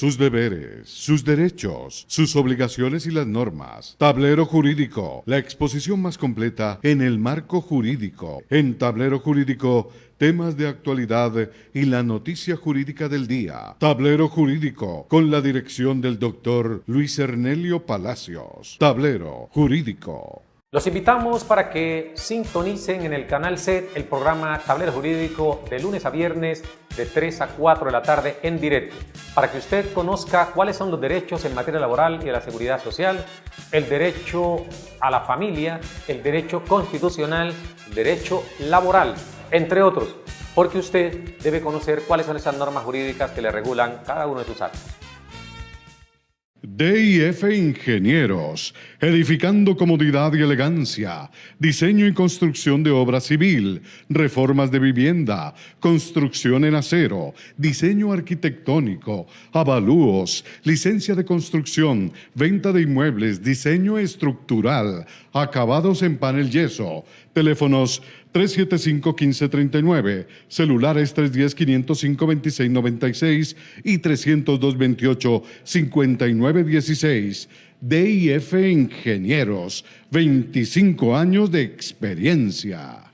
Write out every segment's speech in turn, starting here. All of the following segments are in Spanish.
sus deberes, sus derechos, sus obligaciones y las normas. Tablero Jurídico, la exposición más completa en el marco jurídico. En Tablero Jurídico, temas de actualidad y la noticia jurídica del día. Tablero Jurídico, con la dirección del doctor Luis Ernelio Palacios. Tablero Jurídico. Los invitamos para que sintonicen en el canal SET el programa Tablero Jurídico de lunes a viernes de 3 a 4 de la tarde en directo, para que usted conozca cuáles son los derechos en materia laboral y de la seguridad social, el derecho a la familia, el derecho constitucional, el derecho laboral, entre otros, porque usted debe conocer cuáles son esas normas jurídicas que le regulan cada uno de sus actos. DIF Ingenieros, edificando comodidad y elegancia, diseño y construcción de obra civil, reformas de vivienda, construcción en acero, diseño arquitectónico, avalúos, licencia de construcción, venta de inmuebles, diseño estructural, acabados en panel yeso, teléfonos 375-1539, celulares 310-505-2696 y 302-28-5916. DIF Ingenieros, 25 años de experiencia.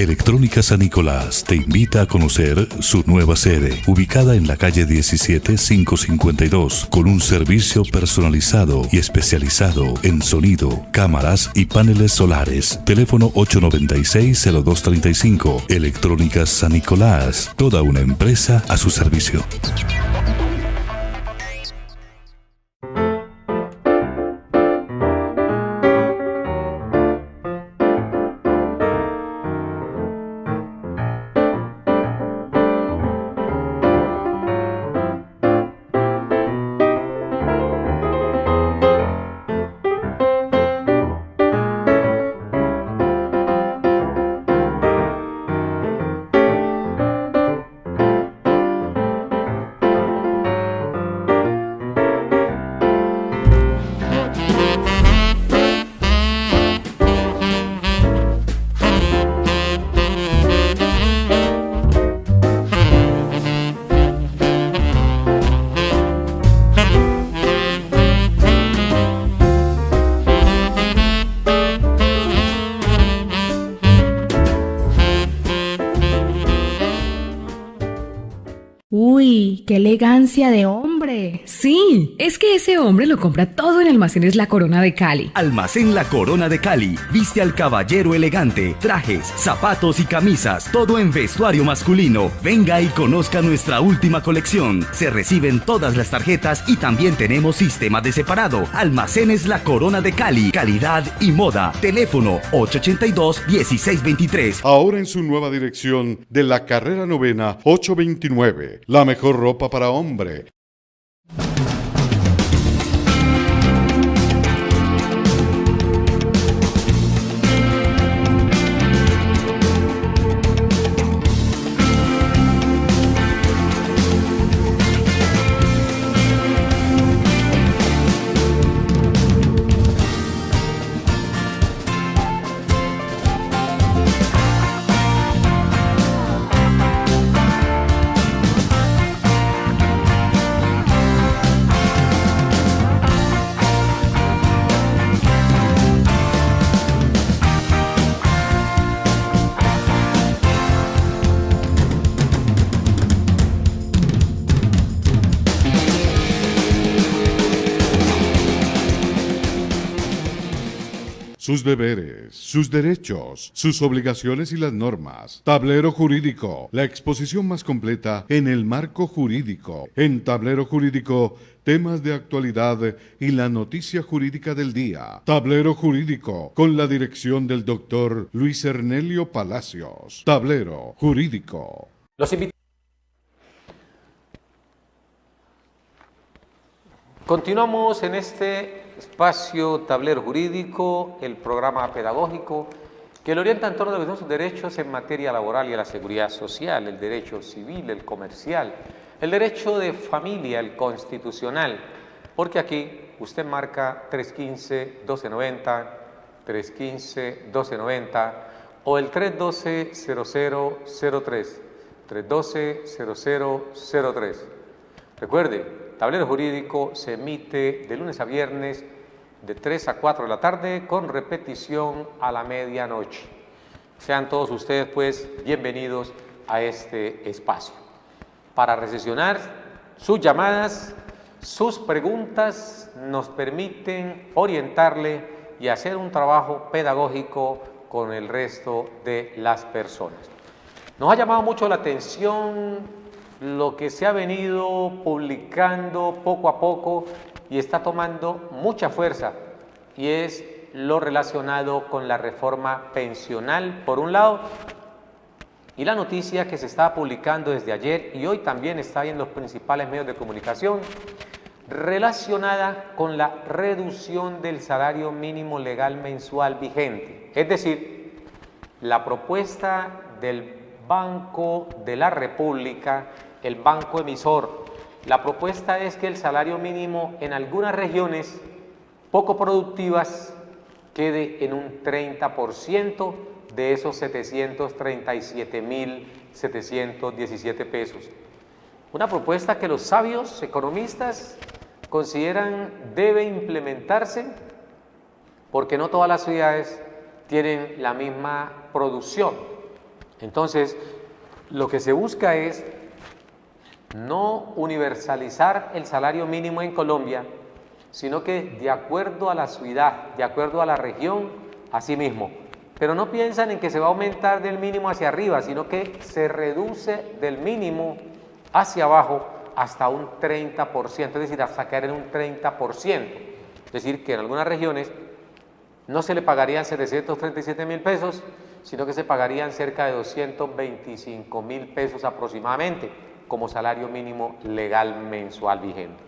Electrónica San Nicolás te invita a conocer su nueva sede, ubicada en la calle 17552, con un servicio personalizado y especializado en sonido, cámaras y paneles solares. Teléfono 896-0235. Electrónica San Nicolás, toda una empresa a su servicio. ¡Uy, qué elegancia de hombre! Sí, es que ese hombre lo compra todo en Almacenes La Corona de Cali. Almacén La Corona de Cali. Viste al caballero elegante. Trajes, zapatos y camisas. Todo en vestuario masculino. Venga y conozca nuestra última colección. Se reciben todas las tarjetas y también tenemos sistema de separado. Almacenes La Corona de Cali. Calidad y moda. Teléfono 882-1623. Ahora en su nueva dirección de la carrera novena 829. La mejor ropa para hombre. sus deberes, sus derechos, sus obligaciones y las normas. Tablero Jurídico, la exposición más completa en el marco jurídico. En Tablero Jurídico, temas de actualidad y la noticia jurídica del día. Tablero Jurídico, con la dirección del doctor Luis Ernelio Palacios. Tablero Jurídico. Los invito. Continuamos en este espacio Tablero Jurídico, el programa pedagógico que le orienta en torno a los derechos en materia laboral y a la seguridad social, el derecho civil, el comercial, el derecho de familia, el constitucional, porque aquí usted marca 315-1290, 315-1290 o el 312-0003, 312-0003. Recuerde, Tablero Jurídico se emite de lunes a viernes de 3 a 4 de la tarde con repetición a la medianoche. Sean todos ustedes pues bienvenidos a este espacio. Para recepcionar sus llamadas, sus preguntas nos permiten orientarle y hacer un trabajo pedagógico con el resto de las personas. Nos ha llamado mucho la atención lo que se ha venido publicando poco a poco y está tomando mucha fuerza, y es lo relacionado con la reforma pensional, por un lado, y la noticia que se está publicando desde ayer y hoy también está en los principales medios de comunicación, relacionada con la reducción del salario mínimo legal mensual vigente. Es decir, la propuesta del Banco de la República, el banco emisor, la propuesta es que el salario mínimo en algunas regiones poco productivas quede en un 30% de esos 737.717 pesos. Una propuesta que los sabios economistas consideran debe implementarse porque no todas las ciudades tienen la misma producción. Entonces, lo que se busca es no universalizar el salario mínimo en Colombia, sino que de acuerdo a la ciudad, de acuerdo a la región, así mismo. Pero no piensan en que se va a aumentar del mínimo hacia arriba, sino que se reduce del mínimo hacia abajo hasta un 30%, es decir, hasta caer en un 30%. Es decir, que en algunas regiones no se le pagarían 737.000 pesos, sino que se pagarían cerca de 225.000 pesos aproximadamente como salario mínimo legal mensual vigente.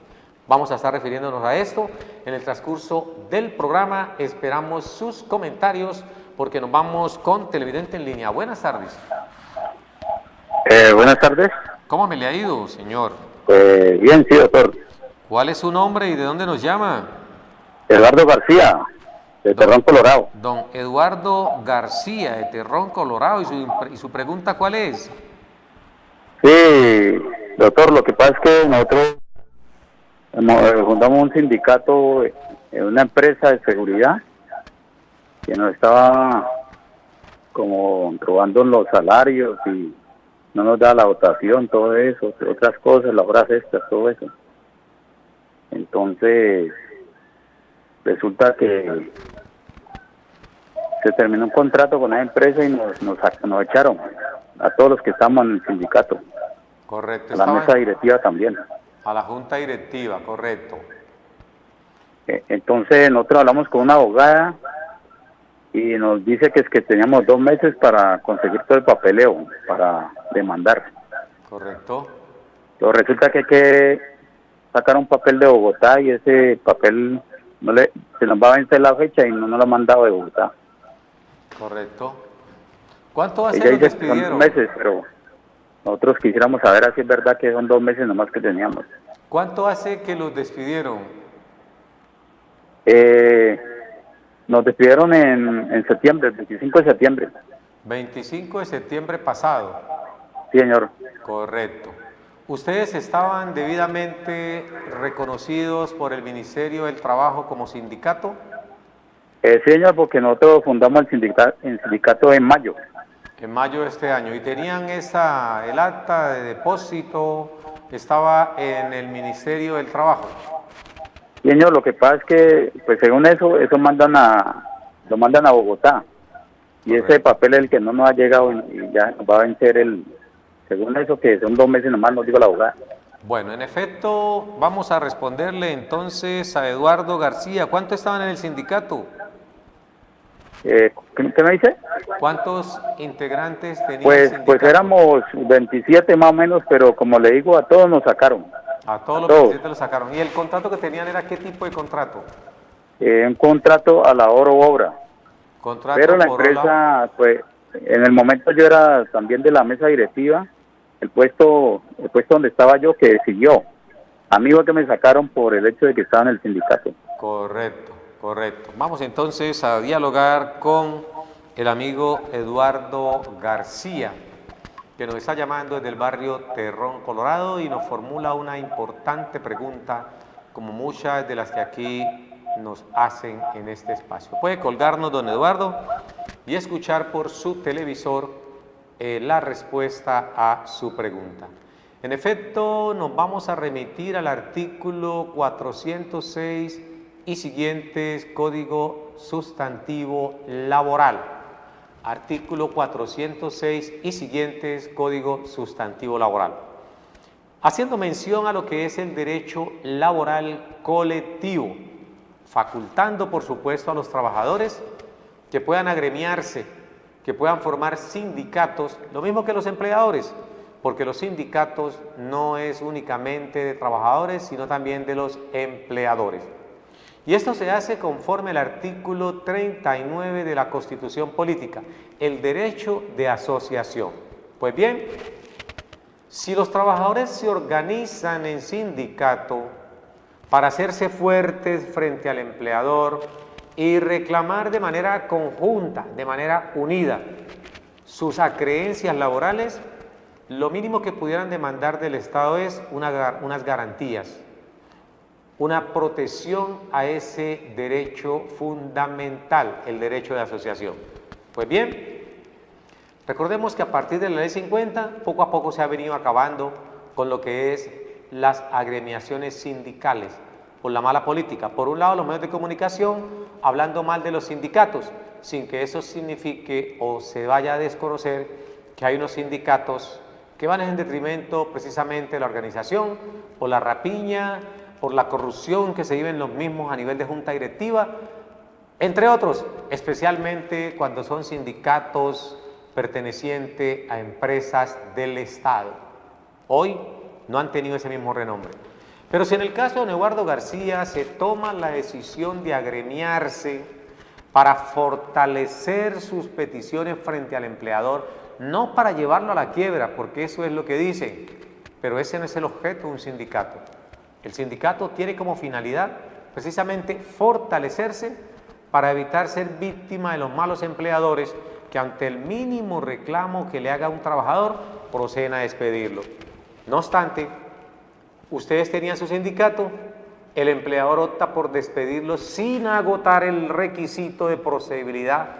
Vamos a estar refiriéndonos a esto en el transcurso del programa. Esperamos sus comentarios porque nos vamos con Televidente en Línea. Buenas tardes. Buenas tardes. ¿Cómo me le ha ido, señor? Bien, sí, doctor. ¿Cuál es su nombre y de dónde nos llama? Eduardo García, de Terrón, Colorado. Don Eduardo García, de Terrón, Colorado. ¿Y su pregunta cuál es? Sí, doctor, lo que pasa es que nosotros fundamos un sindicato en una empresa de seguridad que nos estaba como robando los salarios y no nos da la dotación, todo eso, otras cosas, las horas extras, todo eso. Entonces, resulta que se terminó un contrato con la empresa y nos echaron a todos los que estamos en el sindicato. Correcto. A la mesa directiva también. A la junta directiva, correcto. Entonces nosotros hablamos con una abogada y nos dice que es que teníamos 2 meses para conseguir todo el papeleo, para demandar. Correcto. Pero resulta que hay que sacar un papel de Bogotá y ese papel se nos va a vencer la fecha y no nos lo han mandado de Bogotá. Correcto. ¿Cuánto hace Ella que los dice que son despidieron? 2 meses, pero nosotros quisiéramos saber si es verdad que son 2 meses nomás que teníamos. ¿Cuánto hace que los despidieron? Nos despidieron en septiembre, el 25 de septiembre. 25 de septiembre pasado. Sí, señor. Correcto. ¿Ustedes estaban debidamente reconocidos por el Ministerio del Trabajo como sindicato? Sí, señor, porque nosotros fundamos el sindicato en mayo. En mayo de este año. ¿Y tenían el acta de depósito, estaba en el Ministerio del Trabajo? Sí, señor, lo que pasa es que, pues según eso mandan lo mandan a Bogotá. Y Correcto. ese papel es el que no nos ha llegado y ya va a vencer según eso, que son 2 meses nomás, nos dijo la abogada. Bueno, en efecto, vamos a responderle entonces a Eduardo García. ¿Cuántos estaban en el sindicato? ¿Qué me dice? ¿Cuántos integrantes tenía el Pues sindicato? éramos 27 más o menos, pero como le digo, a todos nos sacaron. A todos los todos. 27 lo sacaron. ¿Y el contrato que tenían era qué tipo de contrato? Un contrato a la hora u obra. Contrato Pero la por empresa, pues, en el momento yo era también de la mesa directiva, el puesto donde estaba yo que siguió. A mí fue que me sacaron por el hecho de que estaba en el sindicato. Correcto, correcto. Vamos entonces a dialogar con el amigo Eduardo García, que nos está llamando desde el barrio Terrón, Colorado, y nos formula una importante pregunta, como muchas de las que aquí nos hacen en este espacio. Puede colgarnos, don Eduardo, y escuchar por su televisor la respuesta a su pregunta. En efecto, nos vamos a remitir al artículo 406 y siguientes, Código Sustantivo Laboral. Artículo 406 y siguientes, Código Sustantivo Laboral. Haciendo mención a lo que es el derecho laboral colectivo, facultando, por supuesto, a los trabajadores que puedan agremiarse, que puedan formar sindicatos, lo mismo que los empleadores, porque los sindicatos no es únicamente de trabajadores, sino también de los empleadores. Y esto se hace conforme al artículo 39 de la Constitución Política, el derecho de asociación. Pues bien, si los trabajadores se organizan en sindicato para hacerse fuertes frente al empleador y reclamar de manera conjunta, de manera unida, sus acreencias laborales, lo mínimo que pudieran demandar del Estado es unas garantías, una protección a ese derecho fundamental, el derecho de asociación. Pues bien, recordemos que a partir de la Ley 50, poco a poco se ha venido acabando con lo que es las agremiaciones sindicales, por la mala política. Por un lado, los medios de comunicación hablando mal de los sindicatos, sin que eso signifique o se vaya a desconocer que hay unos sindicatos que van en detrimento precisamente de la organización, por la rapiña, por la corrupción que se vive en los mismos a nivel de junta directiva, entre otros, especialmente cuando son sindicatos pertenecientes a empresas del Estado. Hoy no han tenido ese mismo renombre. Pero si en el caso de don Eduardo García se toma la decisión de agremiarse para fortalecer sus peticiones frente al empleador, no para llevarlo a la quiebra, porque eso es lo que dicen, pero ese no es el objeto de un sindicato. El sindicato tiene como finalidad precisamente fortalecerse para evitar ser víctima de los malos empleadores que ante el mínimo reclamo que le haga un trabajador proceden a despedirlo. No obstante, ustedes tenían su sindicato, el empleador opta por despedirlo sin agotar el requisito de procedibilidad,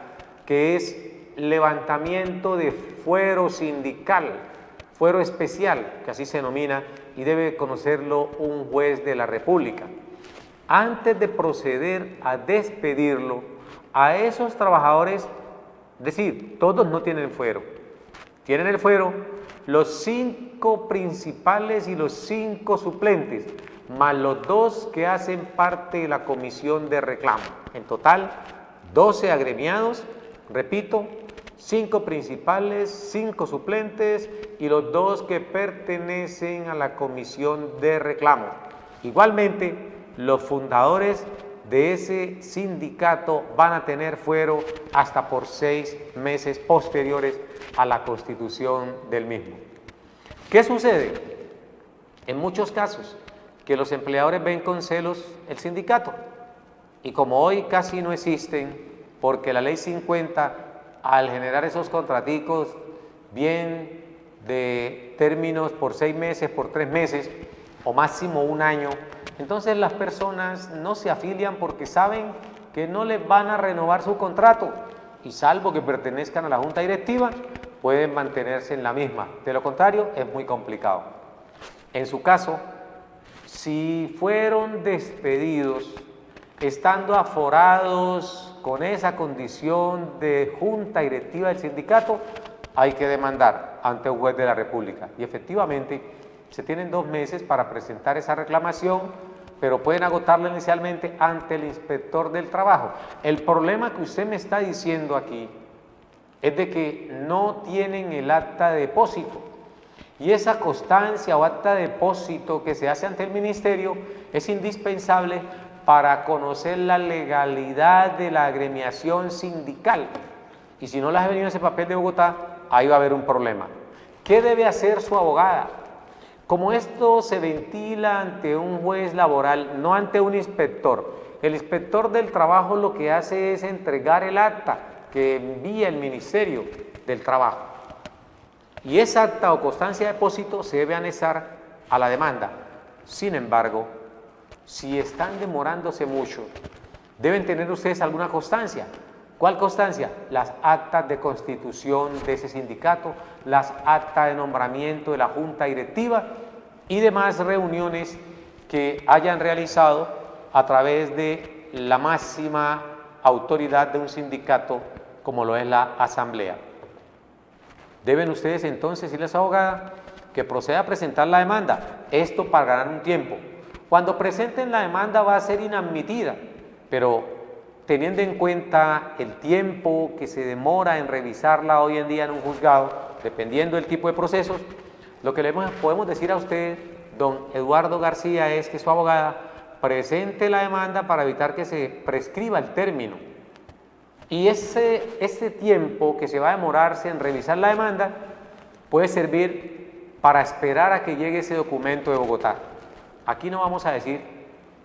que es levantamiento de fuero sindical, fuero especial, que así se denomina, y debe conocerlo un juez de la República. Antes de proceder a despedirlo, a esos trabajadores, es decir, todos no tienen fuero, tienen el fuero los 5 principales y los 5 suplentes, más los 2 que hacen parte de la comisión de reclamo. En total, 12 agremiados, repito, 5 principales, 5 suplentes y los 2 que pertenecen a la comisión de reclamo. Igualmente, los fundadores de ese sindicato van a tener fuero hasta por 6 meses posteriores a la constitución del mismo. ¿Qué sucede? En muchos casos, que los empleadores ven con celos el sindicato, y como hoy casi no existen, porque la Ley 50, al generar esos contraticos, bien de términos por 6 meses, por 3 meses, o máximo 1 año, entonces las personas no se afilian porque saben que no les van a renovar su contrato, y salvo que pertenezcan a la junta directiva, pueden mantenerse en la misma. De lo contrario, es muy complicado. En su caso, si fueron despedidos estando aforados con esa condición de junta directiva del sindicato, hay que demandar ante un juez de la República. Y efectivamente, se tienen 2 meses para presentar esa reclamación, pero pueden agotarla inicialmente ante el inspector del trabajo. El problema que usted me está diciendo aquí es de que no tienen el acta de depósito. Y esa constancia o acta de depósito que se hace ante el ministerio es indispensable para conocer la legalidad de la agremiación sindical. Y si no las ha venido ese papel de Bogotá, ahí va a haber un problema. ¿Qué debe hacer su abogada? Como esto se ventila ante un juez laboral, no ante un inspector, el inspector del trabajo lo que hace es entregar el acta que envía el Ministerio del Trabajo. Y esa acta o constancia de depósito se debe anexar a la demanda. Sin embargo, si están demorándose mucho, deben tener ustedes alguna constancia. ¿Cuál constancia? Las actas de constitución de ese sindicato, las actas de nombramiento de la junta directiva y demás reuniones que hayan realizado a través de la máxima autoridad de un sindicato como lo es la asamblea. Deben ustedes entonces decirle a su abogada que proceda a presentar la demanda, esto para ganar un tiempo. Cuando presenten la demanda va a ser inadmitida, pero teniendo en cuenta el tiempo que se demora en revisarla hoy en día en un juzgado, dependiendo del tipo de procesos, lo que le podemos decir a usted, don Eduardo García, es que su abogada presente la demanda para evitar que se prescriba el término. Y ese tiempo que se va a demorarse en revisar la demanda puede servir para esperar a que llegue ese documento de Bogotá. Aquí no vamos a decir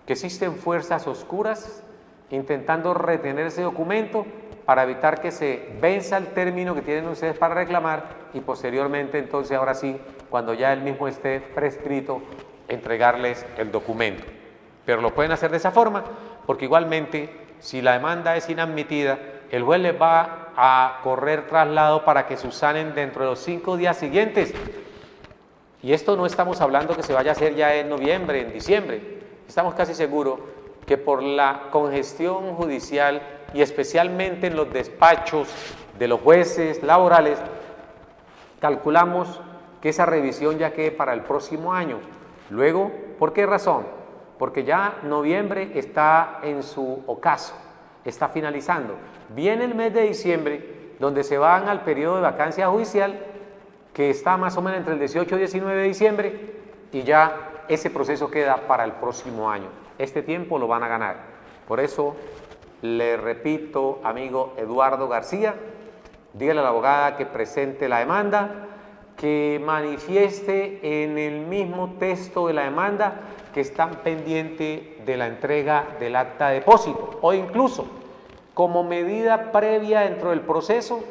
que existen fuerzas oscuras intentando retener ese documento para evitar que se venza el término que tienen ustedes para reclamar y posteriormente, entonces, ahora sí, cuando ya él mismo esté prescrito, entregarles el documento. Pero lo pueden hacer de esa forma, porque igualmente, si la demanda es inadmitida, el juez les va a correr traslado para que subsanen dentro de los 5 días siguientes. Y esto no estamos hablando que se vaya a hacer ya en noviembre, en diciembre. Estamos casi seguros que por la congestión judicial y especialmente en los despachos de los jueces laborales, calculamos que esa revisión ya quede para el próximo año. Luego, ¿por qué razón? Porque ya noviembre está en su ocaso, está finalizando. Viene el mes de diciembre, donde se van al periodo de vacancia judicial, que está más o menos entre el 18 y 19 de diciembre, y ya ese proceso queda para el próximo año. Este tiempo lo van a ganar. Por eso, le repito, amigo Eduardo García, dígale a la abogada que presente la demanda, que manifieste en el mismo texto de la demanda que están pendientes de la entrega del acta de depósito, o incluso, como medida previa dentro del proceso,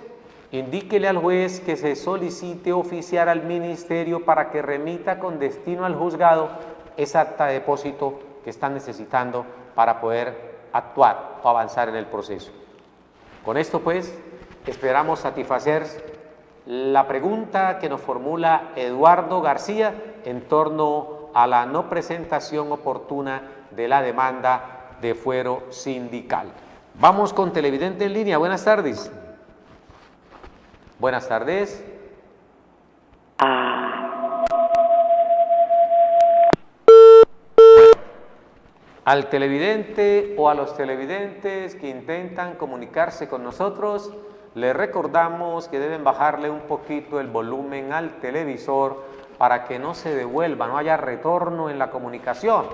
indíquele al juez que se solicite oficiar al ministerio para que remita con destino al juzgado esa acta de depósito que están necesitando para poder actuar o avanzar en el proceso. Con esto, pues, esperamos satisfacer la pregunta que nos formula Eduardo García en torno a la no presentación oportuna de la demanda de fuero sindical. Vamos con televidente en línea. Buenas tardes. Buenas tardes. Al televidente o a los televidentes que intentan comunicarse con nosotros, les recordamos que deben bajarle un poquito el volumen al televisor para que no se devuelva, no haya retorno en la comunicación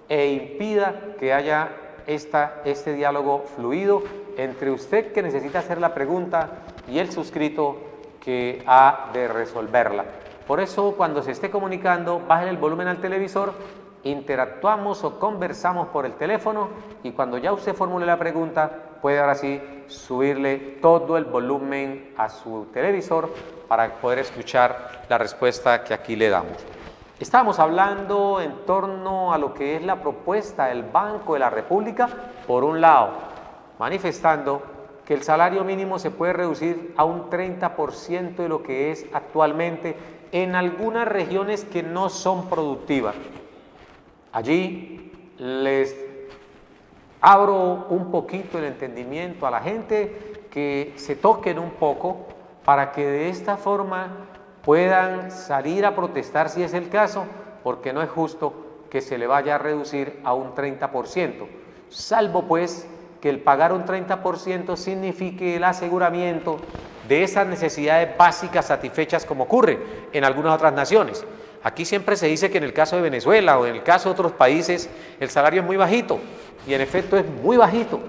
e impida que haya este diálogo fluido entre usted que necesita hacer la pregunta y el suscrito que ha de resolverla. Por eso, cuando se esté comunicando, bajen el volumen al televisor, interactuamos o conversamos por el teléfono y cuando ya usted formule la pregunta, puede ahora sí subirle todo el volumen a su televisor para poder escuchar la respuesta que aquí le damos. Estamos hablando en torno a lo que es la propuesta del Banco de la República, por un lado, manifestando que el salario mínimo se puede reducir a un 30% de lo que es actualmente en algunas regiones que no son productivas. Allí les Abro un poquito el entendimiento a la gente, que se toquen un poco para que de esta forma puedan salir a protestar si es el caso, porque no es justo que se le vaya a reducir a un 30%, salvo pues que el pagar un 30% signifique el aseguramiento de esas necesidades básicas satisfechas, como ocurre en algunas otras naciones. Aquí siempre se dice que en el caso de Venezuela o en el caso de otros países el salario es muy bajito, y en efecto es muy bajito.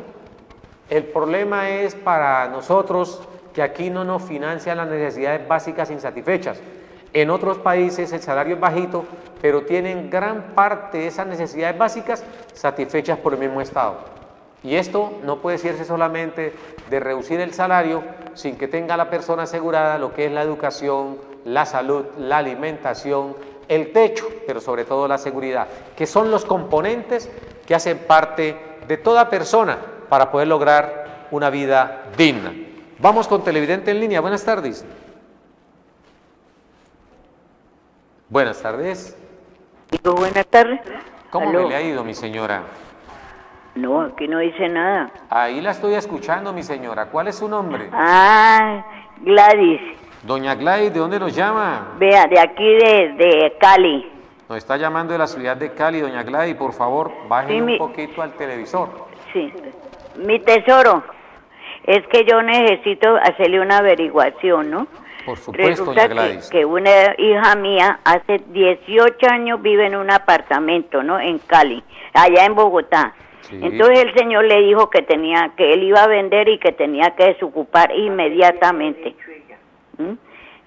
El problema es para nosotros que aquí no nos financian las necesidades básicas insatisfechas. En otros países el salario es bajito, pero tienen gran parte de esas necesidades básicas satisfechas por el mismo Estado. Y esto no puede decirse solamente de reducir el salario sin que tenga la persona asegurada lo que es la educación, la salud, la alimentación, el techo, pero sobre todo la seguridad, que son los componentes que hacen parte de toda persona para poder lograr una vida digna. Vamos con televidente en línea. Buenas tardes. Buenas tardes. Digo, buenas tardes. ¿Cómo ¿Aló? me le ha ido, mi señora? No, aquí no dice nada. Ahí la estoy escuchando, mi señora. ¿Cuál es su nombre? Ah, Gladys. Doña Gladys, ¿de dónde nos llama? Vea, de aquí de Cali. Nos está llamando de la ciudad de Cali, doña Gladys. Por favor, bájale Sí, un poquito al televisor. Sí. Mi tesoro, es que yo necesito hacerle una averiguación, ¿no? Por supuesto, Resulta doña Gladys. que una hija mía hace 18 años vive en un apartamento, ¿no? En Cali, allá en Bogotá. Sí. Entonces el señor le dijo que él iba a vender y que tenía que desocupar inmediatamente. ¿Mm?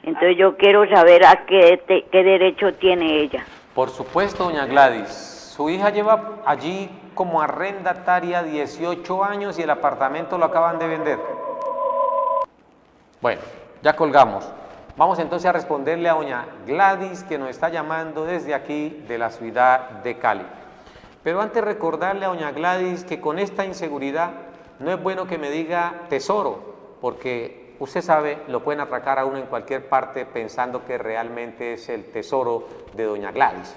Entonces yo quiero saber a qué derecho tiene ella. Por supuesto, doña Gladys. Su hija lleva allí como arrendataria 18 años y el apartamento lo acaban de vender. Bueno, ya colgamos. Vamos entonces a responderle a doña Gladys, que nos está llamando desde aquí de la ciudad de Cali. Pero antes recordarle a doña Gladys que con esta inseguridad no es bueno que me diga tesoro, porque usted sabe, lo pueden atracar a uno en cualquier parte pensando que realmente es el tesoro de doña Gladys.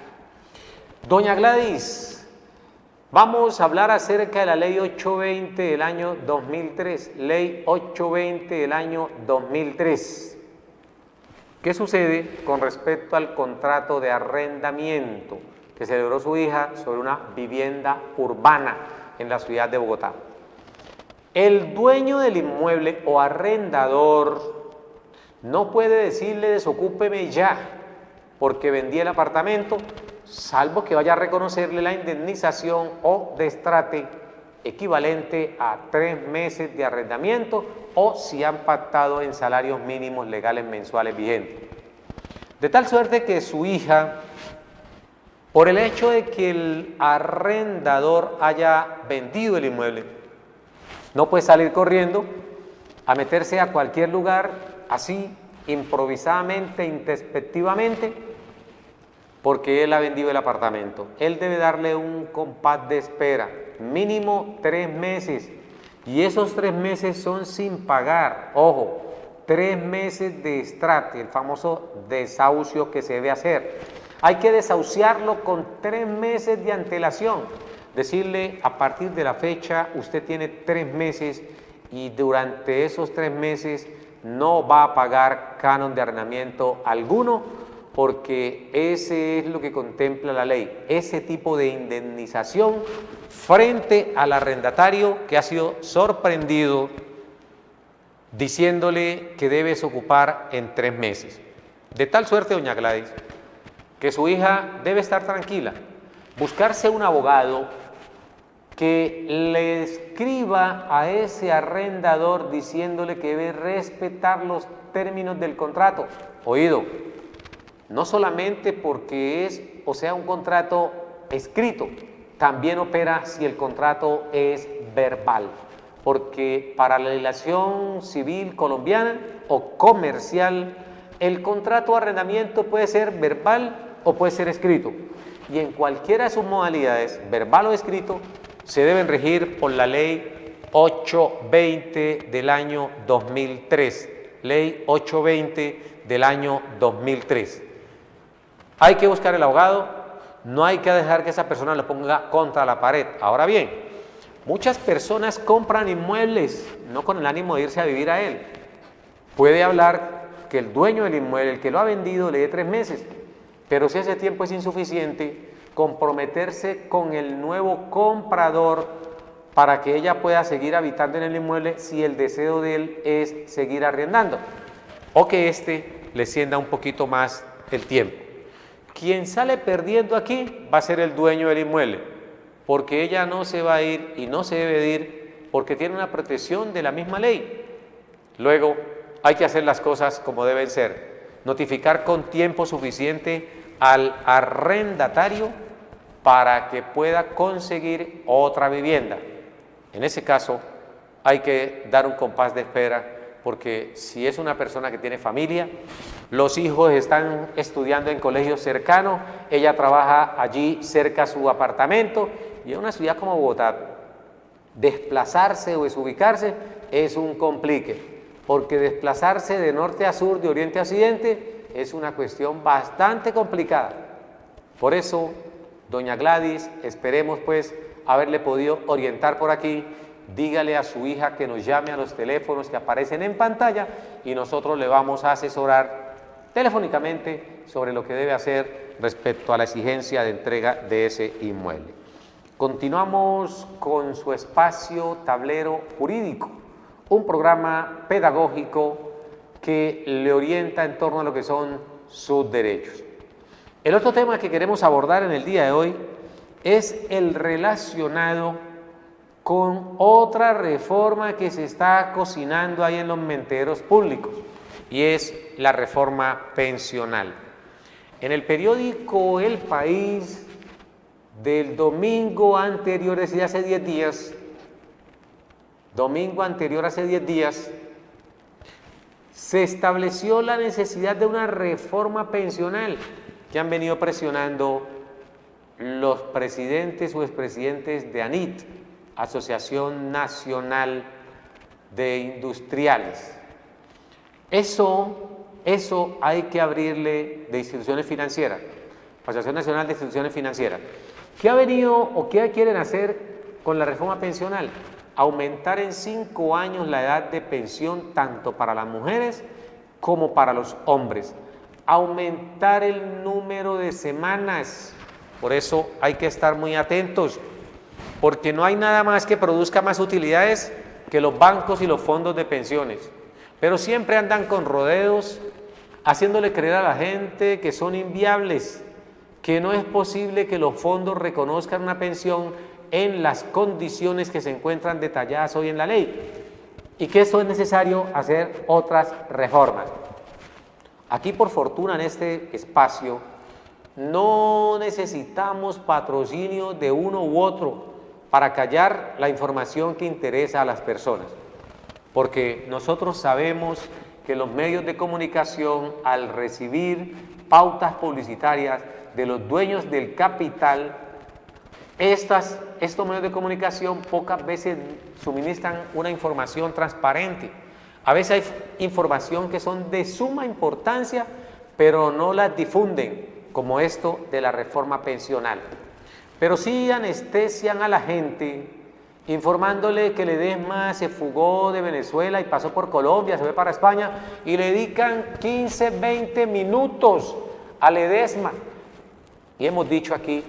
Doña Gladys, vamos a hablar acerca de la ley 820 del año 2003, ley 820 del año 2003. ¿Qué sucede con respecto al contrato de arrendamiento que celebró su hija sobre una vivienda urbana en la ciudad de Bogotá? El dueño del inmueble o arrendador no puede decirle desocúpeme ya porque vendí el apartamento, salvo que vaya a reconocerle la indemnización o destrate equivalente a 3 meses de arrendamiento o si han pactado en salarios mínimos legales mensuales vigentes. De tal suerte que su hija, por el hecho de que el arrendador haya vendido el inmueble, no puede salir corriendo a meterse a cualquier lugar así, improvisadamente, introspectivamente, porque él ha vendido el apartamento. Él debe darle un compás de espera, mínimo 3 meses, y esos 3 meses son sin pagar. Ojo, 3 meses de estrate, el famoso desahucio que se debe hacer. Hay que desahuciarlo con 3 meses de antelación. Decirle, a partir de la fecha, usted tiene 3 meses y durante esos 3 meses no va a pagar canon de arrendamiento alguno, porque ese es lo que contempla la ley, ese tipo de indemnización frente al arrendatario que ha sido sorprendido diciéndole que debe desocupar en 3 meses. De tal suerte, doña Gladys, que su hija debe estar tranquila, buscarse un abogado que le escriba a ese arrendador diciéndole que debe respetar los términos del contrato. Oído, no solamente porque es, o sea, un contrato escrito, también opera si el contrato es verbal, porque para la legislación civil colombiana o comercial, el contrato de arrendamiento puede ser verbal o puede ser escrito, y en cualquiera de sus modalidades, verbal o escrito, se deben regir por la ley 820 del año 2003, ley 820 del año 2003. Hay que buscar el abogado, no hay que dejar que esa persona lo ponga contra la pared. Ahora bien, Muchas personas compran inmuebles, no con el ánimo de irse a vivir a él. Puede hablar que el dueño del inmueble, el que lo ha vendido, le dé 3 meses, pero si ese tiempo es insuficiente, comprometerse con el nuevo comprador para que ella pueda seguir habitando en el inmueble si el deseo de él es seguir arrendando, o que éste le extienda un poquito más el tiempo. Quien sale perdiendo aquí va a ser el dueño del inmueble, porque ella no se va a ir y no se debe de ir porque tiene una protección de la misma ley. Luego, hay que hacer las cosas como deben ser, notificar con tiempo suficiente al arrendatario para que pueda conseguir otra vivienda. En ese caso, hay que dar un compás de espera, porque si es una persona que tiene familia, los hijos están estudiando en colegios cercanos, ella trabaja allí cerca a su apartamento, y en una ciudad como Bogotá, desplazarse o desubicarse es un complique, porque desplazarse de norte a sur, de oriente a occidente, es una cuestión bastante complicada. Por eso, doña Gladys, esperemos pues haberle podido orientar por aquí. Dígale a su hija que nos llame a los teléfonos que aparecen en pantalla y nosotros le vamos a asesorar telefónicamente sobre lo que debe hacer respecto a la exigencia de entrega de ese inmueble. Continuamos con su espacio Tablero Jurídico, un programa pedagógico que le orienta en torno a lo que son sus derechos. El otro tema que queremos abordar en el día de hoy es el relacionado con otra reforma que se está cocinando ahí en los menteros públicos, y es la reforma pensional. En el periódico El País del domingo anterior, es decir, hace 10 días, se estableció la necesidad de una reforma pensional que han venido presionando los presidentes o expresidentes de ANIT, Asociación Nacional de Industriales. Eso hay que abrirle de instituciones financieras, Asociación Nacional de Instituciones Financieras. ¿Qué ha venido o qué quieren hacer con la reforma pensional? Aumentar en 5 años la edad de pensión tanto para las mujeres como para los hombres. Aumentar el número de semanas. Por eso hay que estar muy atentos, porque no hay nada más que produzca más utilidades que los bancos y los fondos de pensiones. Pero siempre andan con rodeos, haciéndole creer a la gente que son inviables, que no es posible que los fondos reconozcan una pensión en las condiciones que se encuentran detalladas hoy en la ley, y que eso es necesario hacer otras reformas. Aquí, por fortuna, en este espacio, no necesitamos patrocinio de uno u otro para callar la información que interesa a las personas, porque nosotros sabemos que los medios de comunicación, al recibir pautas publicitarias de los dueños del capital, estos medios de comunicación pocas veces suministran una información transparente. A veces hay información que son de suma importancia, pero no las difunden, como esto de la reforma pensional. Pero sí anestesian a la gente, informándole que Ledesma se fugó de Venezuela y pasó por Colombia, se fue para España, y le dedican 15, 20 minutos a Ledesma. Y hemos dicho aquí,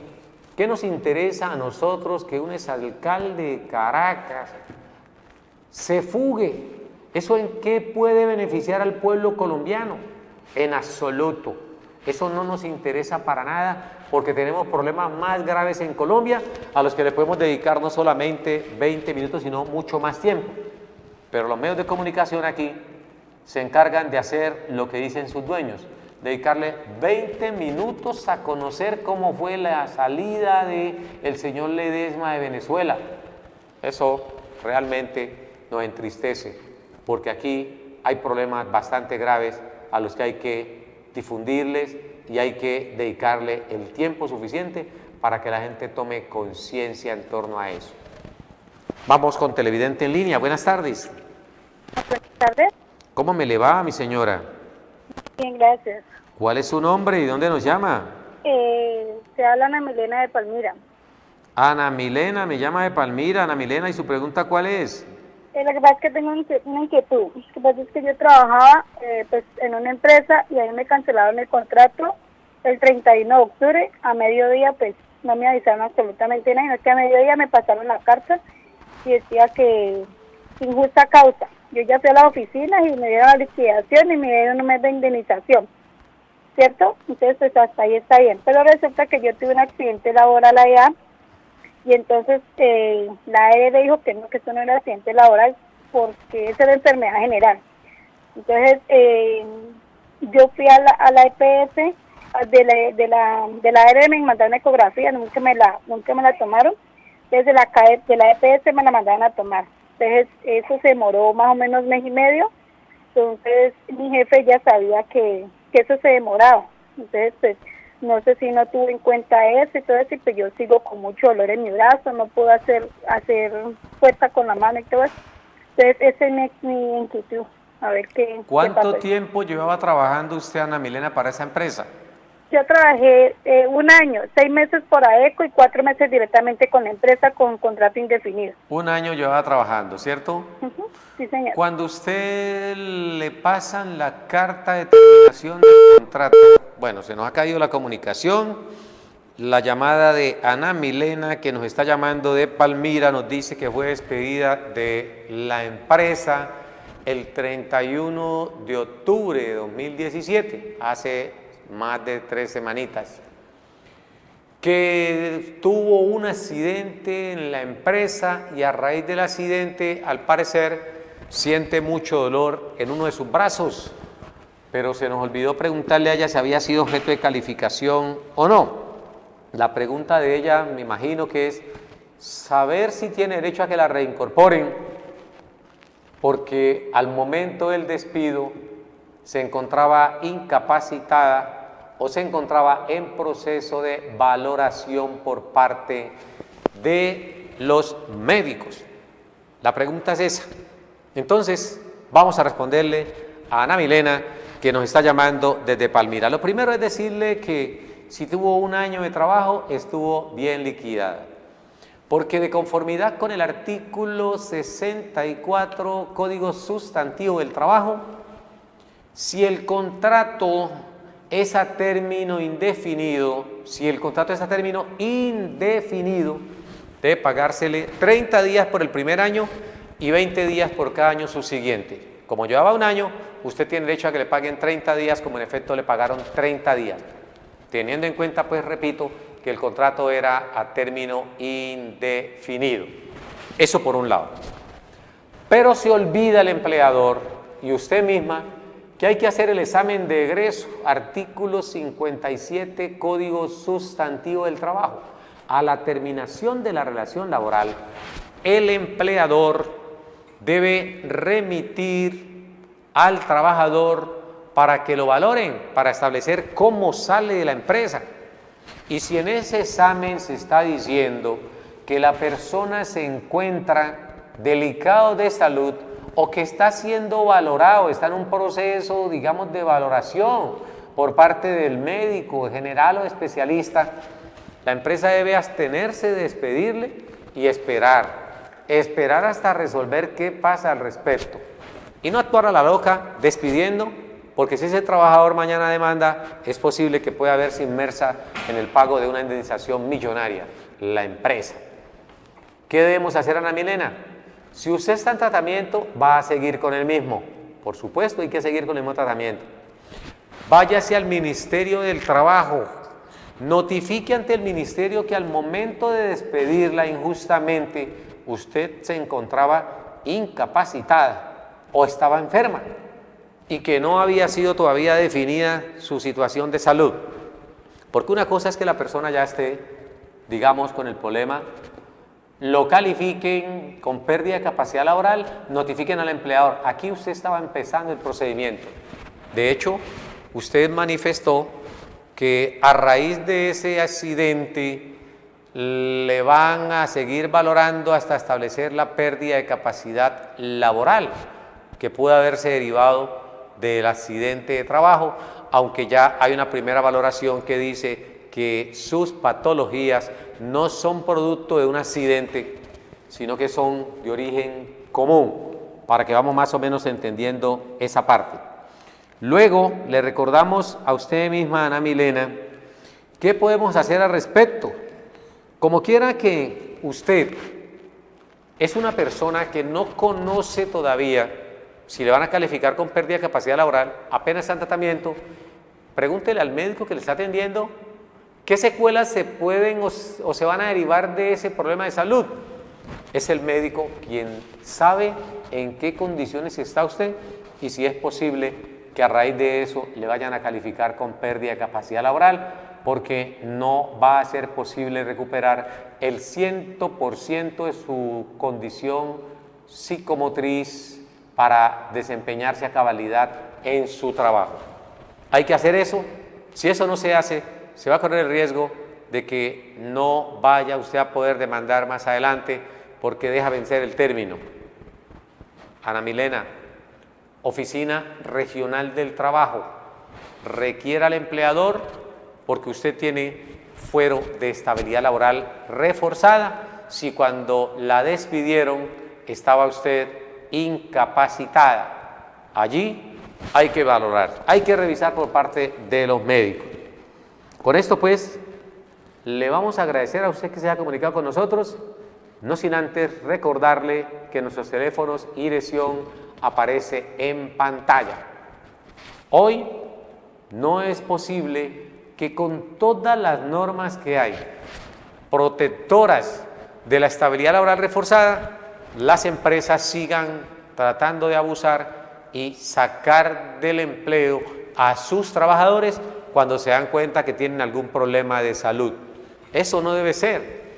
¿qué nos interesa a nosotros que un exalcalde de Caracas se fugue? ¿Eso en qué puede beneficiar al pueblo colombiano? En absoluto. Eso no nos interesa para nada, porque tenemos problemas más graves en Colombia a los que le podemos dedicar no solamente 20 minutos, sino mucho más tiempo. Pero los medios de comunicación aquí se encargan de hacer lo que dicen sus dueños, dedicarle 20 minutos a conocer cómo fue la salida del señor Ledesma de Venezuela. Eso realmente nos entristece, porque aquí hay problemas bastante graves a los que hay que difundirles y hay que dedicarle el tiempo suficiente para que la gente tome conciencia en torno a eso. Vamos con televidente en línea. Buenas tardes. Buenas tardes. ¿Cómo me le va, mi señora? Bien, gracias. ¿Cuál es su nombre y dónde nos llama? Se habla Ana Milena de Palmira. Ana Milena, me llama de Palmira. Ana Milena, ¿y su pregunta cuál es? Lo que pasa es que tengo una inquietud. Lo que pasa es que yo trabajaba pues en una empresa y ahí me cancelaron el contrato el 31 de octubre. A mediodía pues no me avisaron absolutamente nada. Es que a mediodía me pasaron la carta y decía que sin justa causa. Yo ya fui a la oficina y me dieron la liquidación y me dieron un mes de indemnización, ¿cierto? Entonces pues hasta ahí está bien. Pero resulta que yo tuve un accidente laboral allá. Y entonces la ERE dijo que no, que eso no era accidente laboral porque eso era enfermedad general. Entonces yo fui a la EPS de la ERE, me mandaron una ecografía, nunca me la tomaron. Desde de la EPS me la mandaron a tomar. Entonces eso se demoró más o menos mes y medio. Entonces mi jefe ya sabía que eso se demoraba. Entonces pues no sé si no tuve en cuenta eso y todo eso, y pues yo sigo con mucho dolor en mi brazo, no puedo hacer fuerza con la mano y todo eso. Entonces esa es mi inquietud, a ver qué. ¿Cuánto tiempo llevaba trabajando usted, Ana Milena, para esa empresa? Yo trabajé 1 año, 6 meses por AECO y 4 meses directamente con la empresa con contrato indefinido. 1 año llevaba trabajando, ¿cierto? Sí, señor. Cuando usted le pasan la carta de terminación del contrato, bueno, se nos ha caído la comunicación, la llamada de Ana Milena, que nos está llamando de Palmira, nos dice que fue despedida de la empresa el 31 de octubre de 2017, hace más de 3 semanitas, que tuvo un accidente en la empresa y a raíz del accidente, al parecer, siente mucho dolor en uno de sus brazos, pero se nos olvidó preguntarle a ella si había sido objeto de calificación o no. La pregunta de ella, me imagino que es saber si tiene derecho a que la reincorporen, porque al momento del despido se encontraba incapacitada o se encontraba en proceso de valoración por parte de los médicos. La pregunta es esa. Entonces, vamos a responderle a Ana Milena, que nos está llamando desde Palmira. Lo primero es decirle que si tuvo 1 año de trabajo, estuvo bien liquidada. Porque de conformidad con el artículo 64, Código Sustantivo del Trabajo, si el contrato es a término indefinido, debe pagársele 30 días por el primer año y 20 días por cada año subsiguiente. Como llevaba 1 año, usted tiene derecho a que le paguen 30 días, como en efecto le pagaron 30 días. Teniendo en cuenta, pues repito, que el contrato era a término indefinido. Eso por un lado. Pero se olvida el empleador y usted misma que hay que hacer el examen de egreso, artículo 57, Código Sustantivo del Trabajo. A la terminación de la relación laboral, el empleador debe remitir al trabajador para que lo valoren, para establecer cómo sale de la empresa. Y si en ese examen se está diciendo que la persona se encuentra delicado de salud o que está siendo valorado, está en un proceso, digamos, de valoración por parte del médico general o especialista, la empresa debe abstenerse de despedirle y esperar hasta resolver qué pasa al respecto. Y no actuar a la loca despidiendo, porque si ese trabajador mañana demanda, es posible que pueda verse inmersa en el pago de una indemnización millonaria, la empresa. ¿Qué debemos hacer, Ana Milena? Si usted está en tratamiento, va a seguir con el mismo. Por supuesto, hay que seguir con el mismo tratamiento. Váyase al Ministerio del Trabajo. Notifique ante el Ministerio que al momento de despedirla injustamente, usted se encontraba incapacitada o estaba enferma y que no había sido todavía definida su situación de salud. Porque una cosa es que la persona ya esté, digamos, con el problema, lo califiquen con pérdida de capacidad laboral, notifiquen al empleador. Aquí usted estaba empezando el procedimiento. De hecho, usted manifestó que a raíz de ese accidente le van a seguir valorando hasta establecer la pérdida de capacidad laboral que pudo haberse derivado del accidente de trabajo, aunque ya hay una primera valoración que dice que sus patologías no son producto de un accidente, sino que son de origen común, para que vamos más o menos entendiendo esa parte. Luego le recordamos a usted misma, Ana Milena, qué podemos hacer al respecto. Como quiera que usted es una persona que no conoce todavía si le van a calificar con pérdida de capacidad laboral, apenas está en tratamiento, pregúntele al médico que le está atendiendo qué secuelas se pueden o se van a derivar de ese problema de salud. Es el médico quien sabe en qué condiciones está usted y si es posible que a raíz de eso le vayan a calificar con pérdida de capacidad laboral, porque no va a ser posible recuperar el 100% de su condición psicomotriz para desempeñarse a cabalidad en su trabajo. Hay que hacer eso. Si eso no se hace, se va a correr el riesgo de que no vaya usted a poder demandar más adelante porque deja vencer el término. Ana Milena, Oficina Regional del Trabajo, requiere al empleador porque usted tiene fuero de estabilidad laboral reforzada si cuando la despidieron estaba usted incapacitada. Allí hay que valorar, hay que revisar por parte de los médicos. Con esto pues, le vamos a agradecer a usted que se haya comunicado con nosotros, no sin antes recordarle que nuestros teléfonos y dirección aparece en pantalla. Hoy no es posible que con todas las normas que hay, protectoras de la estabilidad laboral reforzada, las empresas sigan tratando de abusar y sacar del empleo a sus trabajadores cuando se dan cuenta que tienen algún problema de salud. Eso no debe ser.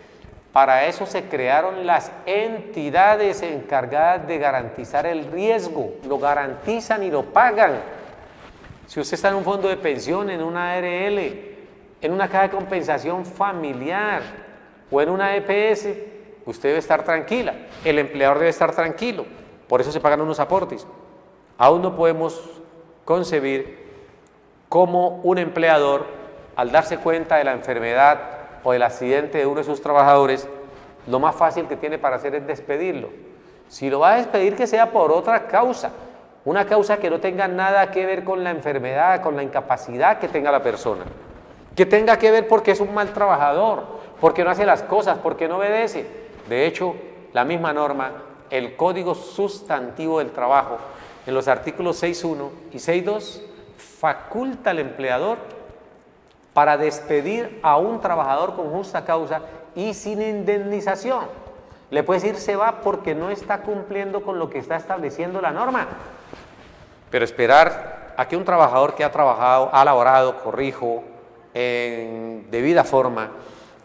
Para eso se crearon las entidades encargadas de garantizar el riesgo. Lo garantizan y lo pagan. Si usted está en un fondo de pensión, en una ARL, en una caja de compensación familiar o en una EPS, usted debe estar tranquila. El empleador debe estar tranquilo. Por eso se pagan unos aportes. Aún no podemos concebir cómo un empleador, al darse cuenta de la enfermedad o del accidente de uno de sus trabajadores, lo más fácil que tiene para hacer es despedirlo. Si lo va a despedir, que sea por otra causa, una causa que no tenga nada que ver con la enfermedad, con la incapacidad que tenga la persona, que tenga que ver porque es un mal trabajador, porque no hace las cosas, porque no obedece. De hecho, la misma norma, el Código Sustantivo del Trabajo, en los artículos 6.1 y 6.2, faculta al empleador para despedir a un trabajador con justa causa y sin indemnización. Le puede decir se va porque no está cumpliendo con lo que está estableciendo la norma. Pero esperar a que un trabajador que ha trabajado, ha laborado, corrijo, en debida forma,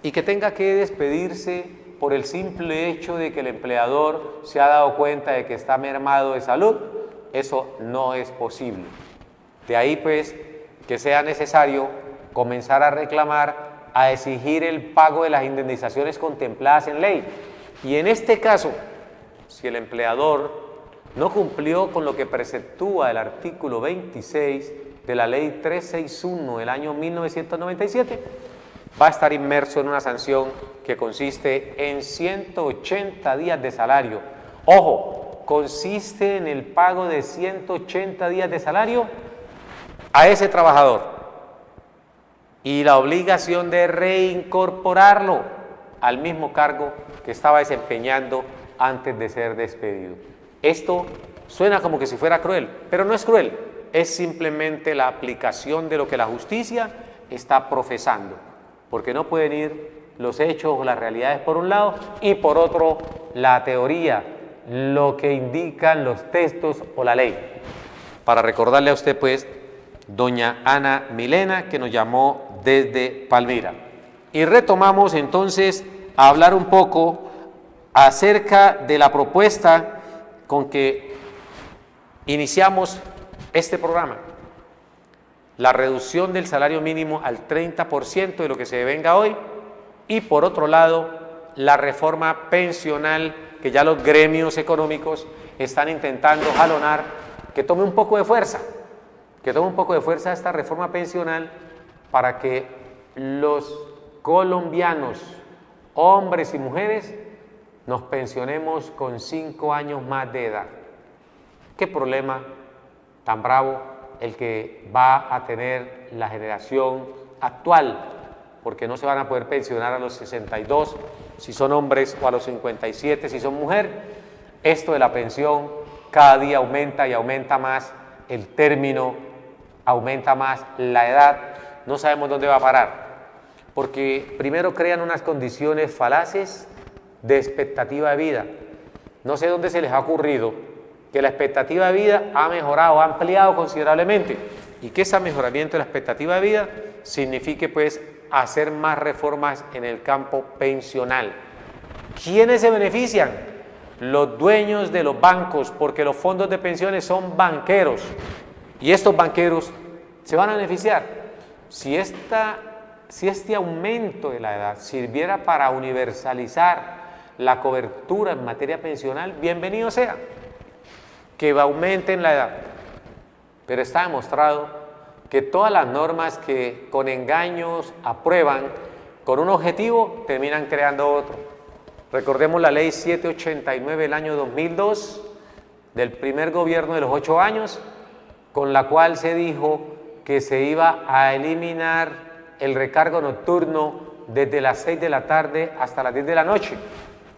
y que tenga que despedirse por el simple hecho de que el empleador se ha dado cuenta de que está mermado de salud, eso no es posible. De ahí pues que sea necesario comenzar a reclamar, a exigir el pago de las indemnizaciones contempladas en ley. Y en este caso, si el empleador no cumplió con lo que preceptúa el artículo 26 de la ley 361 del año 1997, va a estar inmerso en una sanción que consiste en 180 días de salario. Ojo, consiste en el pago de 180 días de salario a ese trabajador y la obligación de reincorporarlo al mismo cargo que estaba desempeñando antes de ser despedido. Esto suena como que si fuera cruel, pero no es cruel, es simplemente la aplicación de lo que la justicia está profesando, porque no pueden ir los hechos o las realidades por un lado y por otro la teoría, lo que indican los textos o la ley. Para recordarle a usted pues, doña Ana Milena, que nos llamó desde Palmira. Y retomamos entonces a hablar un poco acerca de la propuesta con que iniciamos este programa. La reducción del salario mínimo al 30% de lo que se devenga hoy y por otro lado la reforma pensional que ya los gremios económicos están intentando jalonar, que tome un poco de fuerza esta reforma pensional para que los colombianos, hombres y mujeres, nos pensionemos con 5 años más de edad. ¿Qué problema tan bravo el que va a tener la generación actual? Porque no se van a poder pensionar a los 62 si son hombres o a los 57 si son mujeres. Esto de la pensión cada día aumenta y aumenta más el término, aumenta más la edad. No sabemos dónde va a parar, porque primero crean unas condiciones falaces de expectativa de vida. No sé dónde se les ha ocurrido que la expectativa de vida ha mejorado, ha ampliado considerablemente, y que ese mejoramiento de la expectativa de vida signifique pues hacer más reformas en el campo pensional. ¿Quiénes se benefician? Los dueños de los bancos, porque los fondos de pensiones son banqueros, y estos banqueros se van a beneficiar. Si este aumento de la edad sirviera para universalizar la cobertura en materia pensional, bienvenido sea, que aumenten la edad. Pero está demostrado que todas las normas que con engaños aprueban con un objetivo, terminan creando otro. Recordemos la ley 789 del año 2002, del primer gobierno de los 8 años, con la cual se dijo que se iba a eliminar el recargo nocturno desde las 6 de la tarde hasta las 10 de la noche.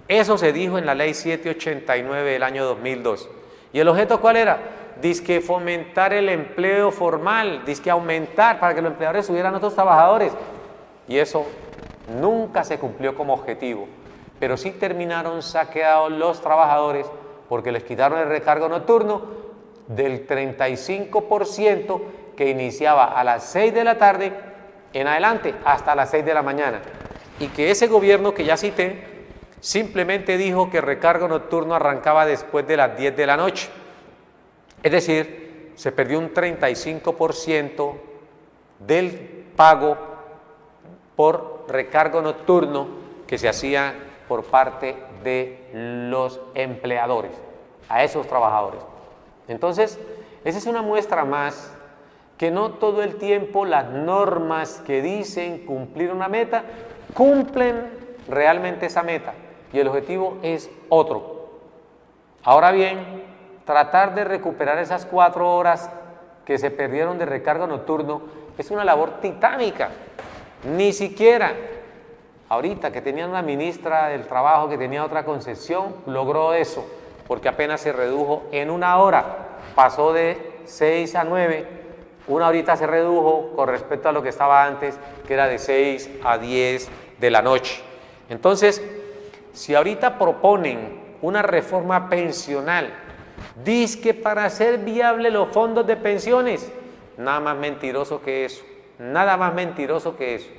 Eso se dijo en la ley 789 del año 2002. ¿Y el objeto cuál era? Dizque fomentar el empleo formal, dizque aumentar para que los empleadores subieran a otros trabajadores. Y eso nunca se cumplió como objetivo. Pero sí terminaron saqueados los trabajadores porque les quitaron el recargo nocturno del 35% que iniciaba a las 6 de la tarde en adelante hasta las 6 de la mañana. Y que ese gobierno que ya cité simplemente dijo que el recargo nocturno arrancaba después de las 10 de la noche. Es decir, se perdió un 35% del pago por recargo nocturno que se hacía por parte de los empleadores a esos trabajadores. Entonces, esa es una muestra más que no todo el tiempo las normas que dicen cumplir una meta cumplen realmente esa meta, y el objetivo es otro. Ahora bien, tratar de recuperar esas 4 horas que se perdieron de recargo nocturno es una labor titánica. Ni siquiera ahorita que tenían una ministra del trabajo que tenía otra concesión logró eso, porque apenas se redujo en 1 hora, pasó de 6 a 9, 1 horita se redujo con respecto a lo que estaba antes, que era de 6 a 10 de la noche. Entonces, si ahorita proponen una reforma pensional, dizque para hacer viable los fondos de pensiones, nada más mentiroso que eso, nada más mentiroso que eso,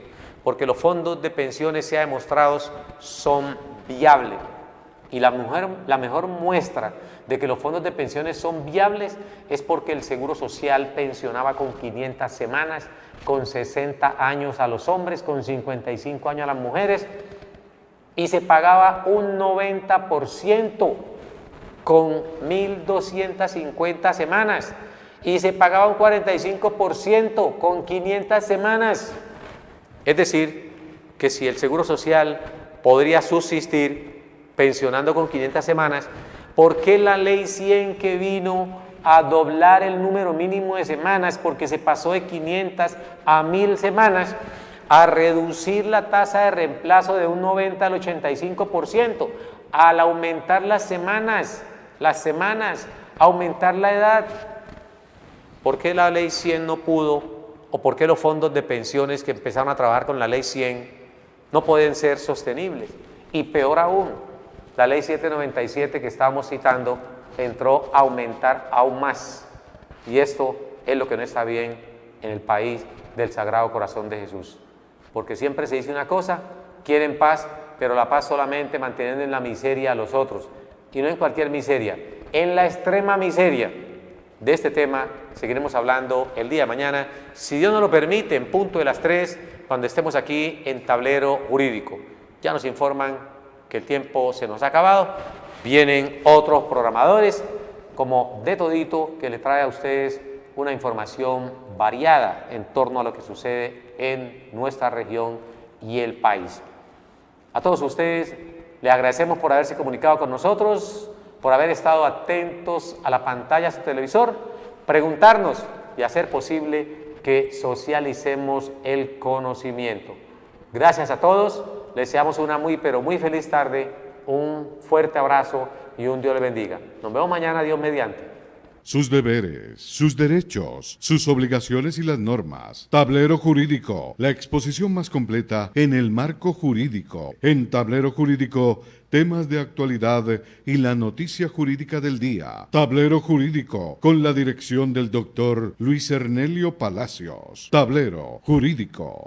porque los fondos de pensiones se ha demostrado son viables, y la mejor muestra de que los fondos de pensiones son viables es porque el Seguro Social pensionaba con 500 semanas, con 60 años a los hombres, con 55 años a las mujeres, y se pagaba un 90% con 1.250 semanas, y se pagaba un 45% con 500 semanas. Es decir, que si el Seguro Social podría subsistir pensionando con 500 semanas, ¿por qué la ley 100 que vino a doblar el número mínimo de semanas, porque se pasó de 500 a 1.000 semanas, a reducir la tasa de reemplazo de un 90 al 85%, al aumentar las semanas, aumentar la edad? ¿Por qué la ley 100 no pudo, o por qué los fondos de pensiones que empezaron a trabajar con la ley 100 no pueden ser sostenibles? Y peor aún, la ley 797 que estábamos citando entró a aumentar aún más, y esto es lo que no está bien en el país del Sagrado Corazón de Jesús, porque siempre se dice una cosa: quieren paz, pero la paz solamente manteniendo en la miseria a los otros, y no en cualquier miseria, en la extrema miseria. De este tema seguiremos hablando el día de mañana, si Dios nos lo permite, en punto de las 3, cuando estemos aquí en Tablero Jurídico. Ya nos informan que el tiempo se nos ha acabado. Vienen otros programadores, como De Todito, que les trae a ustedes una información variada en torno a lo que sucede en nuestra región y el país. A todos ustedes le agradecemos por haberse comunicado con nosotros, por haber estado atentos a la pantalla de su televisor, preguntarnos y hacer posible que socialicemos el conocimiento. Gracias a todos, les deseamos una muy pero muy feliz tarde, un fuerte abrazo y un Dios le bendiga. Nos vemos mañana, Dios mediante. Sus deberes, sus derechos, sus obligaciones y las normas. Tablero Jurídico, la exposición más completa en el marco jurídico. En Tablero Jurídico, temas de actualidad y la noticia jurídica del día. Tablero Jurídico, con la dirección del doctor Luis Ernelio Palacios. Tablero Jurídico.